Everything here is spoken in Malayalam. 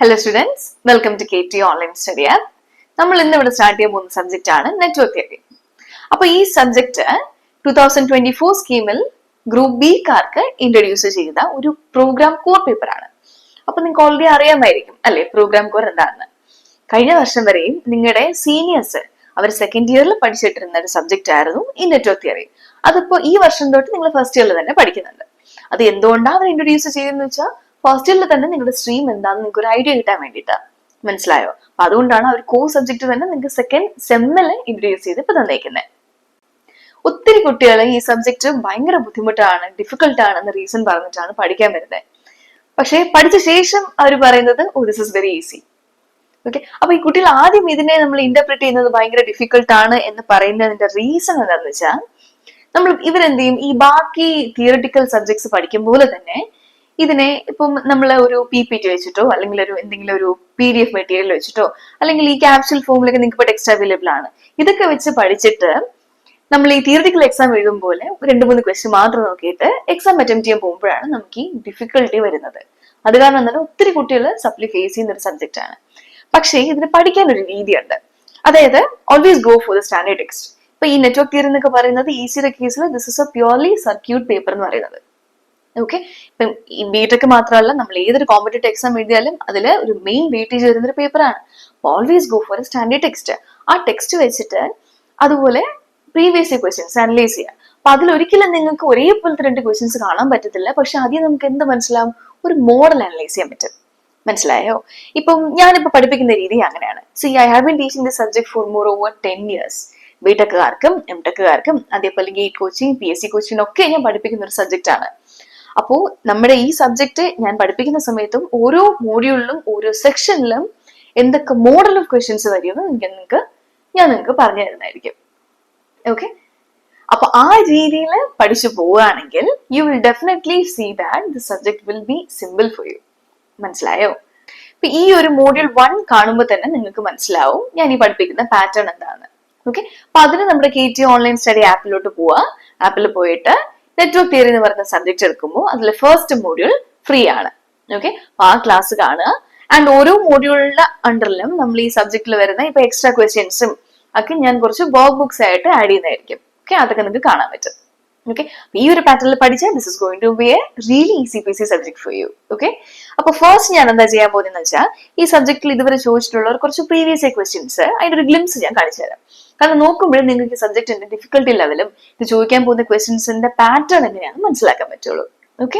Hello students, welcome to KT Online Study App. നമ്മൾ ഇന്ന് ഇവിടെ സ്റ്റാർട്ട് ചെയ്യാൻ പോകുന്ന സബ്ജക്റ്റ് ആണ് നെറ്റ്വർക്ക് തിയറി. അപ്പൊ ഈ സബ്ജക്റ്റ് 2024 സ്കീമിൽ ഗ്രൂപ്പ് ബി കാർക്ക് ഇൻട്രൊഡ്യൂസ് ചെയ്ത ഒരു പ്രോഗ്രാം കോർ പേപ്പർ ആണ്. അപ്പൊ നിങ്ങൾക്ക് ഓൾറെഡി അറിയാമായിരിക്കും അല്ലെ പ്രോഗ്രാം കോർ എന്താണെന്ന്. കഴിഞ്ഞ വർഷം വരെയും നിങ്ങളുടെ സീനിയേഴ്സ് അവർ സെക്കൻഡ് ഇയറിൽ പഠിച്ചിട്ടിരുന്ന ഒരു സബ്ജക്റ്റ് ആയിരുന്നു ഈ നെറ്റ്വർക്ക് തിയറി. അതിപ്പോ ഈ വർഷം തൊട്ട് നിങ്ങൾ ഫസ്റ്റ് ഇയറിൽ തന്നെ പഠിക്കുന്നുണ്ട്. അത് എന്തുകൊണ്ടാണ് അവർ ഇൻട്രൊഡ്യൂസ് ചെയ്തെന്ന് വെച്ചാൽ ഫസ്റ്റ് ഇയറിൽ തന്നെ നിങ്ങളുടെ സ്ട്രീം എന്താണെന്ന് നിങ്ങൾക്ക് ഒരു ഐഡിയ കിട്ടാൻ വേണ്ടിയിട്ടാണ്. മനസ്സിലായോ? അപ്പൊ അതുകൊണ്ടാണ് അവർ കോർ സബ്ജക്ട് തന്നെ നിങ്ങൾക്ക് സെക്കൻഡ് സെമ്മിൽ ഇൻട്രൊഡ്യൂസ് ചെയ്ത് ഇപ്പൊ തന്നേക്കുന്നത്. ഒത്തിരി കുട്ടികൾ ഈ സബ്ജക്ട് ഭയങ്കര ബുദ്ധിമുട്ടാണ്, ഡിഫിക്കൽട്ട് ആണെന്ന് റീസൺ പറഞ്ഞിട്ടാണ് പഠിക്കാൻ വരുന്നത്. പക്ഷെ പഠിച്ച ശേഷം അവർ പറയുന്നത് this is very easy. Okay, അപ്പൊ ഈ കുട്ടികൾ ആദ്യം ഇതിനെ നമ്മൾ ഇന്റർപ്രറ്റ് ചെയ്യുന്നത് ഭയങ്കര ഡിഫിക്കൽട്ട് ആണ് എന്ന് പറയുന്നതിന്റെ റീസൺ എന്താണെന്ന് വെച്ചാൽ നമ്മൾ ഇവരെന്ത് ചെയ്യും, ഈ ബാക്കി തിയറിറ്റിക്കൽ സബ്ജക്ട്സ് പഠിക്കും പോലെ തന്നെ ഇതിനെ ഇപ്പം നമ്മൾ ഒരു PPT വെച്ചിട്ടോ അല്ലെങ്കിൽ എന്തെങ്കിലും ഒരു PDF മെറ്റീരിയൽ വെച്ചിട്ടോ അല്ലെങ്കിൽ ഈ ക്യാപ്സ്യൂൾ ഫോമിലൊക്കെ നിങ്ങൾക്ക് ഇപ്പോൾ ടെക്സ്റ്റ് അവൈലബിൾ ആണ്, ഇതൊക്കെ വെച്ച് പഠിച്ചിട്ട് നമ്മൾ ഈ തിയറിറ്റിക്കൽ എക്സാം എഴുതും പോലെ 2-3 ക്വസ്റ്റ്യൻ മാത്രം നോക്കിയിട്ട് എക്സാം അറ്റംപ്റ്റ് ചെയ്യാൻ പോകുമ്പോഴാണ് നമുക്ക് ഈ ഡിഫിക്കൽട്ടി വരുന്നത്. അത് കാരണം തന്നെ ഒത്തിരി കുട്ടികൾ സപ്ലി ഫേസ് ചെയ്യുന്ന ഒരു സബ്ജക്റ്റ് ആണ്. പക്ഷേ ഇതിന് പഠിക്കാൻ ഒരു രീതിയുണ്ട്. അതായത് always go for the standard text. ഇപ്പൊ ഈ നെറ്റ്വർക്ക് തിയറി എന്നൊക്കെ പറയുന്നത് ഈസിയുടെ കേസിൽ this is A purely circuit paper എന്ന് പറയുന്നത്. ഓക്കെ, ഇപ്പം ഈ ബിടെക് മാത്രമല്ല നമ്മൾ ഏതൊരു കോമ്പറ്റേറ്റീവ് എക്സാം എഴുതിയാലും അതിൽ ഒരു മെയിൻ വെയിറ്റേജ് വരുന്നൊരു പേപ്പറാണ്. Always go for A standard text. ആ ടെക്സ്റ്റ് വെച്ചിട്ട് അതുപോലെ പ്രീവിയസ് ഇയർ ക്വസ്റ്റ്യൻസ് അനലൈസ് ചെയ്യുക. അപ്പൊ അതിലൊരിക്കലും നിങ്ങൾക്ക് ഒരേപോലത്തെ 2 ക്വസ്റ്റ്യൻസ് കാണാൻ പറ്റത്തില്ല. പക്ഷെ ആദ്യം നമുക്ക് എന്ത് മനസ്സിലാവും, ഒരു മോഡൽ അനലൈസ് ചെയ്യാൻ പറ്റും. മനസ്സിലായോ? ഇപ്പം ഞാനിപ്പോ പഠിപ്പിക്കുന്ന രീതി അങ്ങനെയാണ്. C I have been teaching this subject for more over 10 years. ബിടെക്കുകാർക്കും എംടെക്കുകാർക്കും അതേപോലെ ഗേറ്റ് കോച്ചിങ് PSC കോച്ചിങ് ഒക്കെ ഞാൻ പഠിപ്പിക്കുന്ന ഒരു സബ്ജക്റ്റ് ആണ്. അപ്പോ നമ്മുടെ ഈ സബ്ജക്ട് ഞാൻ പഠിപ്പിക്കുന്ന സമയത്തും ഓരോ മോഡ്യൂളിലും ഓരോ സെക്ഷനിലും എന്തൊക്കെ മോഡൽ ഓഫ് ക്വസ്റ്റ്യൻസ് വരുമെന്ന് ഞാൻ നിങ്ങൾക്ക് പറഞ്ഞു തരുന്നതായിരിക്കും. ഓക്കെ, അപ്പൊ ആ രീതിയിൽ പഠിച്ചു പോവുകയാണെങ്കിൽ you will definitely see that the subject will be simple for you. മനസ്സിലായോ? ഇപ്പൊ ഈ ഒരു മോഡ്യൂൾ 1 കാണുമ്പോൾ തന്നെ നിങ്ങൾക്ക് മനസ്സിലാവും ഞാൻ ഈ പഠിപ്പിക്കുന്ന പാറ്റേൺ എന്താണെന്ന്. ഓക്കെ, അപ്പൊ അതിന് നമ്മുടെ KT ഓൺലൈൻ സ്റ്റഡി ആപ്പിലോട്ട് പോവാ. ആപ്പിൽ പോയിട്ട് നെറ്റ്വർക്ക് തിയറി എന്ന് പറയുന്ന സബ്ജക്ട് എടുക്കുമ്പോൾ അതിലെ ഫസ്റ്റ് മോഡ്യൂൾ ഫ്രീ ആണ്. ഓക്കെ, അപ്പൊ ആ ക്ലാസ് കാണുക. ആൻഡ് ഓരോ മോഡ്യൂളിന്റെ അണ്ടറിലും നമ്മൾ ഈ സബ്ജക്റ്റിൽ വരുന്ന ഇപ്പൊ എക്സ്ട്രാ ക്വസ്റ്റ്യൻസും ഒക്കെ ഞാൻ കുറച്ച് വർക്ക് ബുക്സ് ആയിട്ട് ആഡ് ചെയ്യുന്നതായിരിക്കും. ഓക്കെ, അതൊക്കെ നിങ്ങൾക്ക് കാണാൻ പറ്റും. ഓക്കെ, ഈ ഒരു പാറ്റേണിൽ പഠിച്ചാൽ this is going to be a really easy peasy subject for you. Okay, അപ്പൊ ഫസ്റ്റ് ഞാൻ എന്താ ചെയ്യാൻ പോകുന്നതെന്ന് വെച്ചാൽ ഈ സബ്ജക്റ്റിൽ ഇതുവരെ ചോദിച്ചിട്ടുള്ള കുറച്ച് പ്രീവിയസ് ഇയർ ക്വസ്റ്റ്യൻസ് അതിന്റെ ഒരു ഗ്ലിംസ് ഞാൻ കാണിച്ചു തരാം. കാരണം നോക്കുമ്പോഴും നിങ്ങൾക്ക് ഈ സബ്ജക്റ്റിന്റെ ഡിഫിക്കൽട്ടി ലെവലും ഇത് ചോദിക്കാൻ പോകുന്ന ക്വസ്റ്റ്യൻസിന്റെ പാറ്റേൺ എങ്ങനെയാണെന്ന് മനസ്സിലാക്കാൻ പറ്റുള്ളൂ. ഓക്കെ,